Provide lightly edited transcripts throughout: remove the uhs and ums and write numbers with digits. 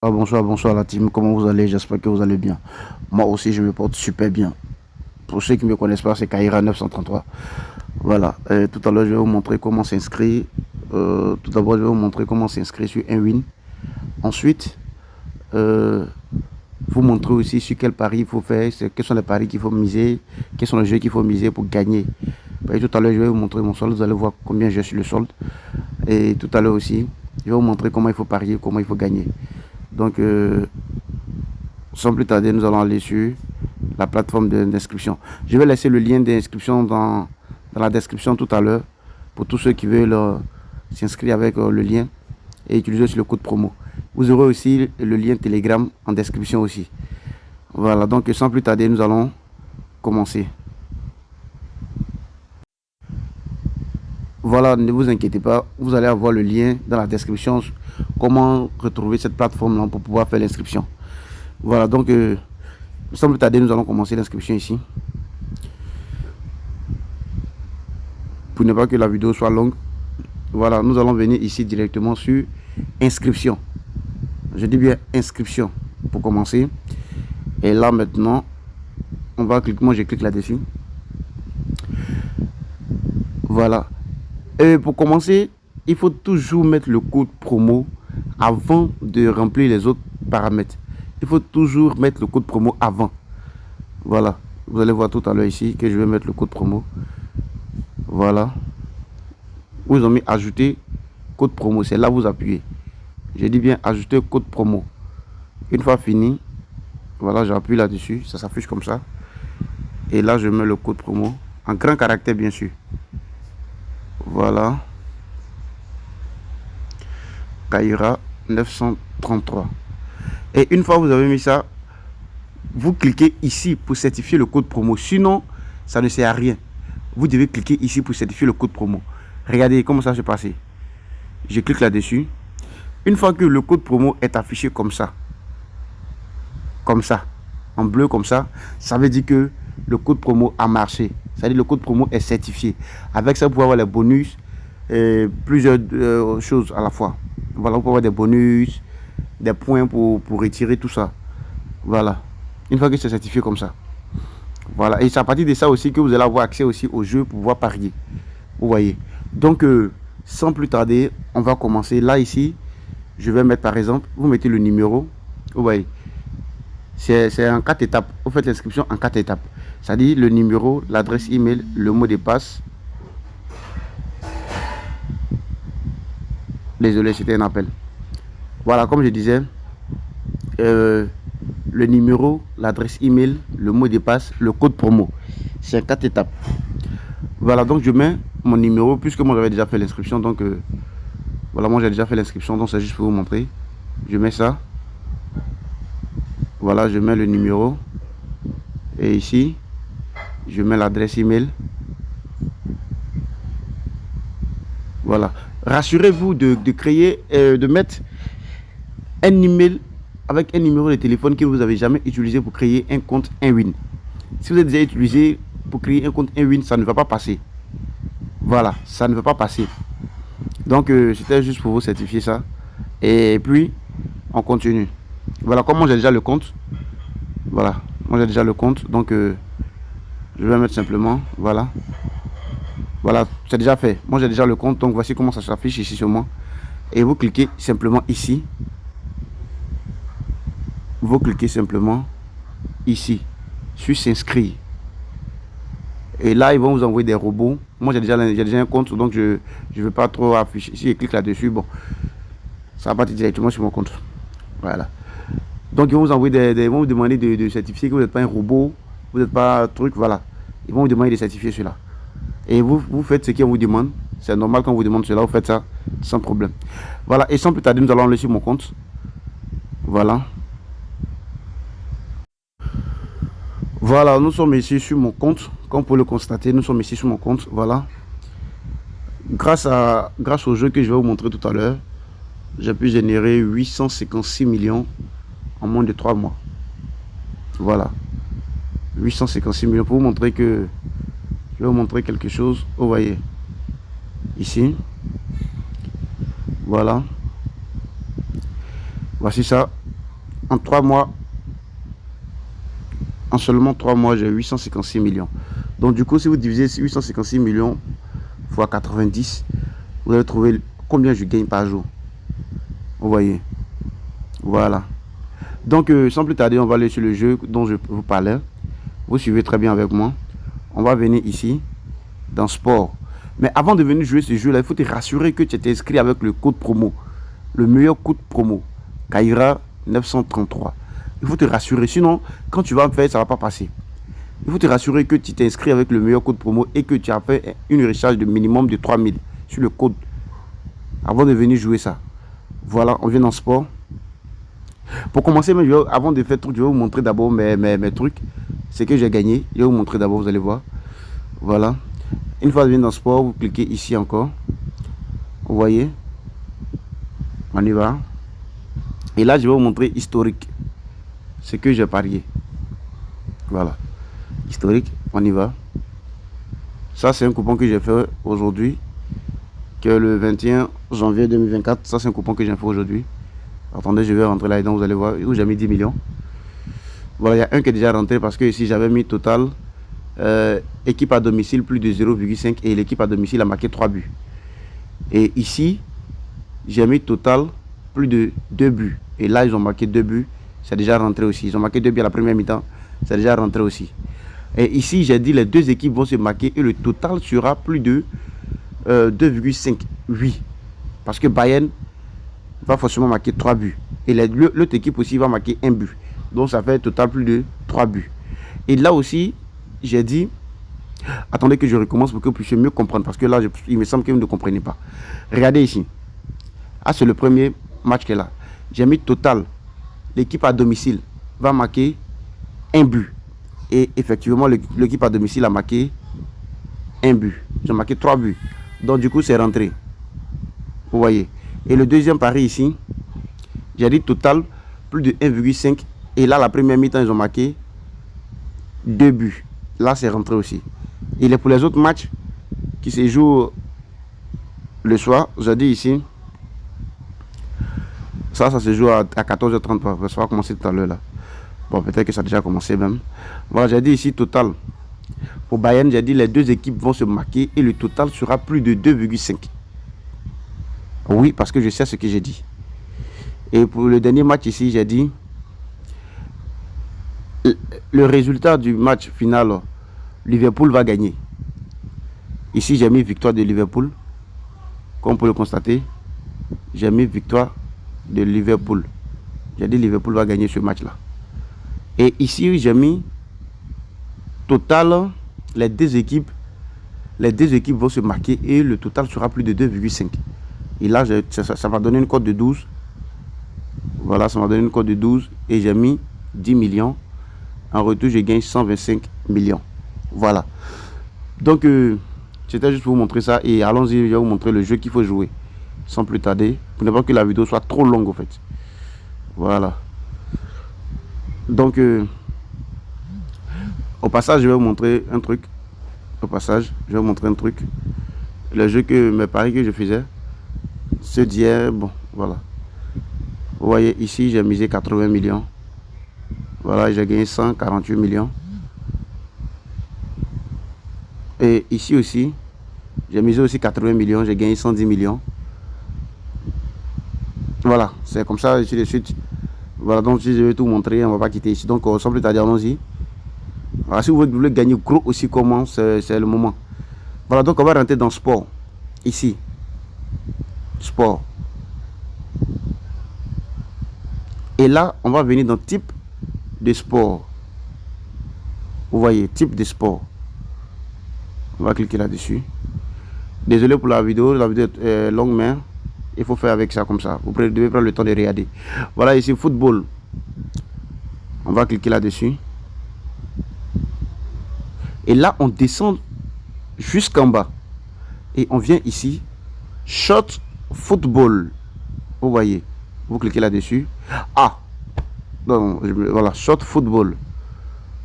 Bonsoir, bonsoir la team, comment vous allez? J'espère que vous allez bien. Moi aussi, je me porte super bien. Pour ceux qui ne me connaissent pas, c'est Kaira 933. Voilà, tout à l'heure, je vais vous montrer comment s'inscrire. Tout d'abord, je vais vous montrer comment s'inscrire sur un win. Ensuite, euh, vous montrer aussi sur quel pari il faut faire, quels sont les paris qu'il faut miser, quels sont les jeux qu'il faut miser pour gagner. Et tout à l'heure, je vais vous montrer mon solde, vous allez voir combien j'ai sur le solde. Et tout à l'heure aussi, je vais vous montrer comment il faut parier, comment il faut gagner. Donc, sans plus tarder, nous allons aller sur la plateforme d'inscription. Je vais laisser le lien d'inscription dans la description tout à l'heure pour tous ceux qui veulent s'inscrire avec le lien et utiliser aussi le code promo. Vous aurez aussi le lien Telegram en description aussi. Voilà, donc sans plus tarder, nous allons commencer. Voilà, ne vous inquiétez pas, vous allez avoir le lien dans la description comment retrouver cette plateforme là pour pouvoir faire l'inscription. Voilà, donc sans plus tarder, nous allons commencer l'inscription ici. Pour ne pas que la vidéo soit longue, voilà, nous allons venir ici directement sur inscription. Je dis bien inscription pour commencer. Et là maintenant, on va cliquer, moi je clique là-dessus. Voilà. Et pour commencer, il faut toujours mettre le code promo avant de remplir les autres paramètres. Il faut toujours mettre le code promo avant. Voilà. Vous allez voir tout à l'heure ici que je vais mettre le code promo. Voilà. Vous ont mis ajouter code promo. C'est là vous appuyez. Je dis bien ajouter code promo. Une fois fini, voilà, j'appuie là-dessus. Ça s'affiche comme ça. Et là, je mets le code promo. En grand caractère, bien sûr. Voilà. Kaira 933. Et une fois que vous avez mis ça, vous cliquez ici pour certifier le code promo. Sinon, ça ne sert à rien. Vous devez cliquer ici pour certifier le code promo. Regardez comment ça se passe. Je clique là-dessus. Une fois que le code promo est affiché comme ça, en bleu comme ça veut dire que le code promo a marché. C'est-à-dire le code promo est certifié. Avec ça, vous pouvez avoir les bonus et plusieurs choses à la fois. Voilà, vous pouvez avoir des bonus, des points pour retirer tout ça. Voilà. Une fois que c'est certifié comme ça. Voilà. Et c'est à partir de ça aussi que vous allez avoir accès aussi au jeu pour pouvoir parier. Vous voyez. Donc, sans plus tarder, on va commencer. Là, ici, je vais mettre par exemple, vous mettez le numéro. Vous voyez. C'est en 4 étapes. Vous faites l'inscription en 4 étapes. C'est-à-dire le numéro, l'adresse email, le mot de passe. Désolé, c'était un appel. Voilà, comme je disais, le numéro, l'adresse email, le mot de passe, le code promo. C'est en 4 étapes. Voilà, donc je mets mon numéro, puisque moi j'avais déjà fait l'inscription. Donc voilà, moi j'ai déjà fait l'inscription, donc c'est juste pour vous montrer. Je mets ça. Voilà, je mets le numéro. Et ici, je mets l'adresse email. Voilà. Rassurez-vous de créer, de mettre un email avec un numéro de téléphone que vous n'avez jamais utilisé pour créer un compte Inwin. Si vous avez déjà utilisé pour créer un compte Inwin, ça ne va pas passer. Voilà, ça ne va pas passer. Donc, c'était juste pour vous certifier ça. Et puis, on continue. Voilà, comme moi j'ai déjà le compte. Voilà, moi j'ai déjà le compte. Donc, je vais mettre simplement, voilà. Voilà, c'est déjà fait. Moi j'ai déjà le compte, donc voici comment ça s'affiche ici sur moi. Et vous cliquez simplement ici. Vous cliquez simplement ici, sur s'inscrire. Et là, ils vont vous envoyer des robots. Moi, j'ai déjà un compte, donc je ne veux pas trop afficher. Si je clique là-dessus, bon, ça va partir directement sur mon compte. Voilà. Donc, ils vont vous envoyer ils vont vous demander de certifier que vous n'êtes pas un robot, vous n'êtes pas un truc, voilà. Ils vont vous demander de certifier cela. Et vous faites ce qu'on vous demande. C'est normal quand on vous demande cela, vous faites ça sans problème. Voilà, et sans plus tarder, nous allons aller sur mon compte. Voilà. Voilà, nous sommes ici sur mon compte. Comme vous pouvez le constater, nous sommes ici sur mon compte. Voilà. Grâce au jeu que je vais vous montrer tout à l'heure, j'ai pu générer 856 millions en moins de 3 mois. Voilà. 856 millions pour vous montrer que je vais vous montrer quelque chose. Vous voyez ici. Voilà. Voici ça. En 3 mois, en seulement 3 mois, j'ai 856 millions. Donc du coup, si vous divisez 856 millions fois 90, vous allez trouver combien je gagne par jour. Vous voyez. Voilà. Donc sans plus tarder, on va aller sur le jeu dont je vous parlais. Vous suivez très bien avec moi. On va venir ici, dans sport. Mais avant de venir jouer ce jeu-là, il faut te rassurer que tu es inscrit avec le code promo. Le meilleur code promo. Kaira 933. Il faut te rassurer. Sinon, quand tu vas me faire, ça ne va pas passer. Il faut te rassurer que tu t'es inscrit avec le meilleur code promo et que tu as fait une recharge de minimum de 3000 sur le code. Avant de venir jouer ça. Voilà, on vient dans sport. Pour commencer, avant de faire tout, je vais vous montrer d'abord mes trucs. C'est que j'ai gagné. Je vais vous montrer d'abord, vous allez voir. Voilà. Une fois que vous venez dans sport, vous cliquez ici encore. Vous voyez. On y va. Et là, je vais vous montrer historique. Ce que j'ai parié. Voilà. Historique, on y va. Ça, c'est un coupon que j'ai fait aujourd'hui. Que le 21 janvier 2024. Ça, c'est un coupon que j'ai fait aujourd'hui. Attendez, je vais rentrer là-dedans, vous allez voir, où j'ai mis 10 millions. Voilà, il y a un qui est déjà rentré parce que ici, j'avais mis total équipe à domicile plus de 0,5 et l'équipe à domicile a marqué 3 buts. Et ici, j'ai mis total plus de 2 buts. Et là, ils ont marqué 2 buts, c'est déjà rentré aussi. Ils ont marqué 2 buts à la première mi-temps, c'est déjà rentré aussi. Et ici, j'ai dit les deux équipes vont se marquer et le total sera plus de 2,5. Oui, parce que Bayern va forcément marquer 3 buts. Et l'autre équipe aussi va marquer 1 but. Donc ça fait total plus de 3 buts. Et là aussi, j'ai dit, attendez que je recommence pour que vous puissiez mieux comprendre. Parce que là, il me semble que vous ne comprenez pas. Regardez ici. Ah, c'est le premier match qui est là. J'ai mis total. L'équipe à domicile va marquer 1 but. Et effectivement, l'équipe à domicile a marqué 1 but. J'ai marqué 3 buts. Donc du coup, c'est rentré. Vous voyez. Et le deuxième pari ici, j'ai dit total plus de 1,5. Et là, la première mi-temps, ils ont marqué 2 buts. Là, c'est rentré aussi. Et pour les autres matchs qui se jouent le soir, j'ai dit ici, ça se joue à 14h30. Ça va commencer tout à l'heure là. Bon, peut-être que ça a déjà commencé même. Voilà, j'ai dit ici total. Pour Bayern, j'ai dit les deux équipes vont se marquer et le total sera plus de 2,5. Oui, parce que je sais ce que j'ai dit. Et pour le dernier match ici, j'ai dit le résultat du match final, Liverpool va gagner. Ici, j'ai mis victoire de Liverpool. Comme vous pouvez le constater, j'ai mis victoire de Liverpool. J'ai dit Liverpool va gagner ce match-là. Et ici, j'ai mis total, les deux équipes vont se marquer et le total sera plus de 2,5. Et là, ça m'a donné une cote de 12. Voilà, ça m'a donné une cote de 12 et j'ai mis 10 millions. En retour, je gagne 125 millions. Voilà. Donc, c'était juste pour vous montrer ça. Et allons-y, je vais vous montrer le jeu qu'il faut jouer. Sans plus tarder. Pour ne pas que la vidéo soit trop longue, en fait. Voilà. Donc, au passage, je vais vous montrer un truc. Le jeu mes paris que je faisais. Ce d'hier, bon, voilà. Vous voyez, ici, j'ai misé 80 millions. Voilà, j'ai gagné 148 millions. Et ici aussi, j'ai misé aussi 80 millions, j'ai gagné 110 millions. Voilà, c'est comme ça, ainsi de suite. Voilà, donc si je vais tout montrer, on ne va pas quitter ici. Donc, sans plus tarder, allons-y. Voilà, si vous voulez gagner gros aussi, comment, c'est le moment. Voilà, donc on va rentrer dans sport. Ici. Sport. Et là, on va venir dans type de sport. Vous voyez, type de sport. On va cliquer là-dessus. Désolé pour la vidéo est longue, mais il faut faire avec ça comme ça. Vous devez prendre le temps de regarder. Voilà, ici, football. On va cliquer là-dessus. Et là, on descend jusqu'en bas. Et on vient ici. Shot football. Vous voyez. Vous cliquez là-dessus. Ah. Non, voilà, shot football.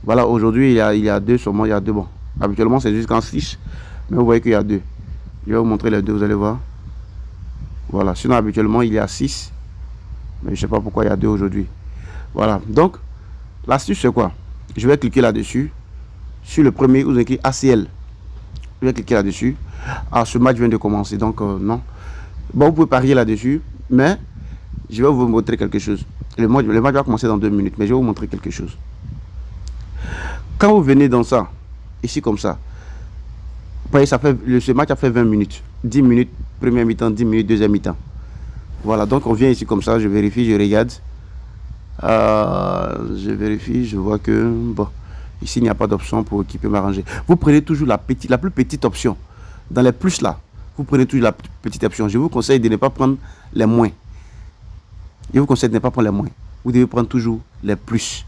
Voilà, aujourd'hui, il y a deux seulement. Il y a deux. Bon, habituellement, c'est jusqu'en 6. Mais vous voyez qu'il y a deux. Je vais vous montrer les deux, vous allez voir. Voilà, sinon, habituellement, il y a 6. Mais je sais pas pourquoi il y a 2 aujourd'hui. Voilà. Donc, l'astuce, c'est quoi? Je vais cliquer là-dessus. Sur le premier, vous avez écrit ACL. Je vais cliquer là-dessus. Ah, ce match vient de commencer, donc non. Bon, vous pouvez parier là-dessus, mais je vais vous montrer quelque chose. Le match va commencer dans 2 minutes, mais je vais vous montrer quelque chose. Quand vous venez dans ça, ici comme ça, vous voyez, ce match a fait 20 minutes. 10 minutes, première mi-temps, 10 minutes, deuxième mi-temps. Voilà, donc on vient ici comme ça, je vérifie, je regarde. Je vérifie, je vois que, bon, ici il n'y a pas d'option pour qui peut m'arranger. Vous prenez toujours la plus petite option. Dans les plus là, vous prenez toujours la petite option. Je vous conseille de ne pas prendre les moins. Je vous conseille de ne pas prendre les moins. Vous devez prendre toujours les plus.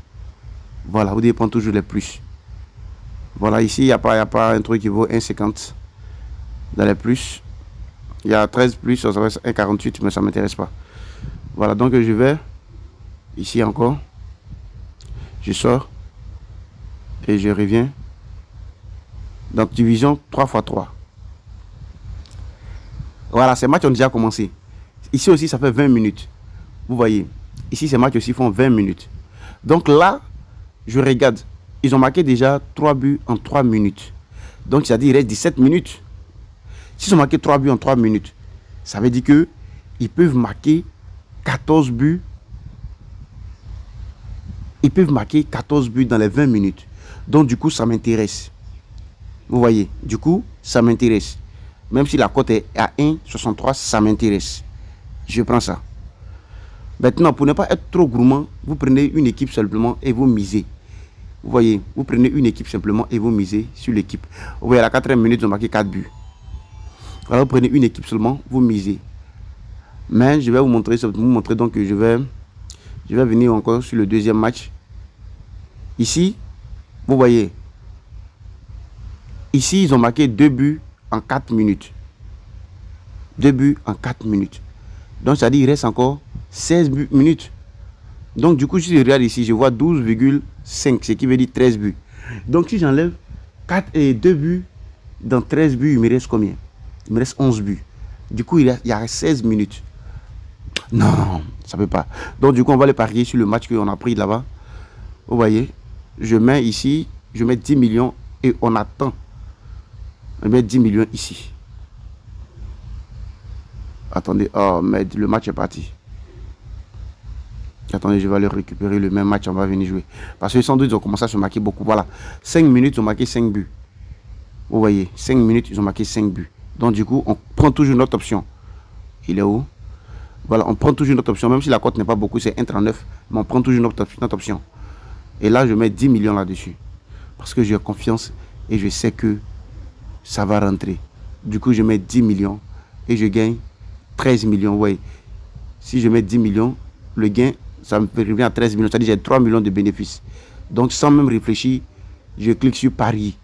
Voilà, vous devez prendre toujours les plus. Voilà, ici, il n'y a pas un truc qui vaut 1,50 dans les plus. Il y a 13 plus, ça va être 1,48, mais ça ne m'intéresse pas. Voilà, donc je vais ici encore. Je sors et je reviens. Donc, division 3 x 3. Voilà, ces matchs ont déjà commencé. Ici aussi, ça fait 20 minutes. Vous voyez, ici, ces matchs aussi font 20 minutes. Donc là, je regarde. Ils ont marqué déjà 3 buts en 3 minutes. Donc, c'est-à-dire qu'il reste 17 minutes. S'ils ont marqué 3 buts en 3 minutes, ça veut dire qu'ils peuvent marquer 14 buts. Ils peuvent marquer 14 buts dans les 20 minutes. Donc, du coup, ça m'intéresse. Vous voyez, du coup, ça m'intéresse. Même si la cote est à 1,63, ça m'intéresse. Je prends ça. Maintenant, pour ne pas être trop gourmand, vous prenez une équipe simplement et vous misez. Vous voyez, vous prenez une équipe simplement et vous misez sur l'équipe. Vous voyez, à la 4e minute, ils ont marqué 4 buts. Alors, vous prenez une équipe seulement, vous misez. Mais je vais vous montrer donc que je vais venir encore sur le deuxième match. Ici, vous voyez, ici, ils ont marqué 2 buts en 4 minutes. 2 buts en 4 minutes. Donc, ça dit qu'il reste encore 16 minutes. Donc, du coup, si je regarde ici, je vois 12,5, ce qui veut dire 13 buts. Donc, si j'enlève 4 et 2 buts dans 13 buts, il me reste combien? Il me reste 11 buts. Du coup, il y a 16 minutes. Non, ça ne peut pas. Donc, du coup, on va aller parier sur le match qu'on a pris là-bas. Vous voyez, je mets ici, je mets 10 millions et on attend. Je mets 10 millions ici. Attendez, oh, mais le match est parti. Attendez, je vais aller récupérer le même match, on va venir jouer. Parce que sans doute, ils ont commencé à se marquer beaucoup. Voilà, 5 minutes, ils ont marqué 5 buts. Vous voyez, 5 minutes, ils ont marqué 5 buts. Donc, du coup, on prend toujours notre option. Il est où? Voilà, on prend toujours notre option. Même si la cote n'est pas beaucoup, c'est 1,39. Mais on prend toujours notre option. Et là, je mets 10 millions là-dessus. Parce que j'ai confiance et je sais que ça va rentrer. Du coup, je mets 10 millions et je gagne 13 millions. Vous voyez, si je mets 10 millions, le gain, ça me revient à 13 millions. C'est-à-dire que j'ai 3 millions de bénéfices. Donc, sans même réfléchir, je clique sur parier.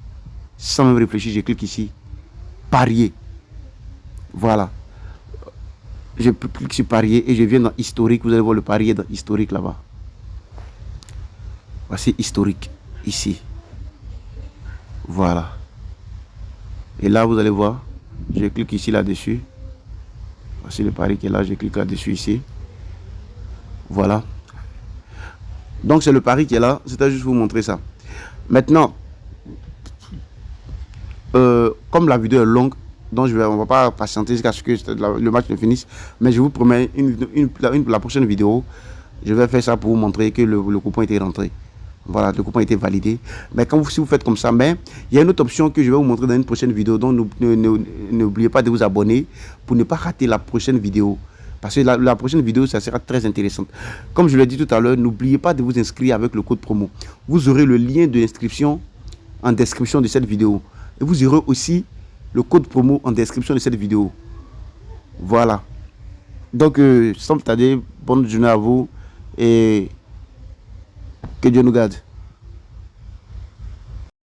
Sans même réfléchir, je clique ici. Parier. Voilà. Je clique sur parier et je viens dans historique. Vous allez voir le parier dans historique là-bas. Voici historique. Ici. Voilà. Et là, vous allez voir. Je clique ici là-dessus. Voici le pari qui est là. Je clique là-dessus ici. Voilà. Donc, c'est le pari qui est là. C'était juste vous montrer ça. Maintenant, comme la vidéo est longue, donc on ne va pas patienter jusqu'à ce que le match ne finisse. Mais je vous promets, la prochaine vidéo, je vais faire ça pour vous montrer que le coupon était rentré. Voilà, le coupon a été validé. Mais si vous faites comme ça, mais il y a une autre option que je vais vous montrer dans une prochaine vidéo. Donc, n'oubliez pas de vous abonner pour ne pas rater la prochaine vidéo. Parce que la prochaine vidéo, ça sera très intéressante. Comme je l'ai dit tout à l'heure, n'oubliez pas de vous inscrire avec le code promo. Vous aurez le lien de l'inscription en description de cette vidéo. Et vous aurez aussi le code promo en description de cette vidéo. Voilà. Donc, sans tarder, bonne journée à vous et que Dieu nous garde.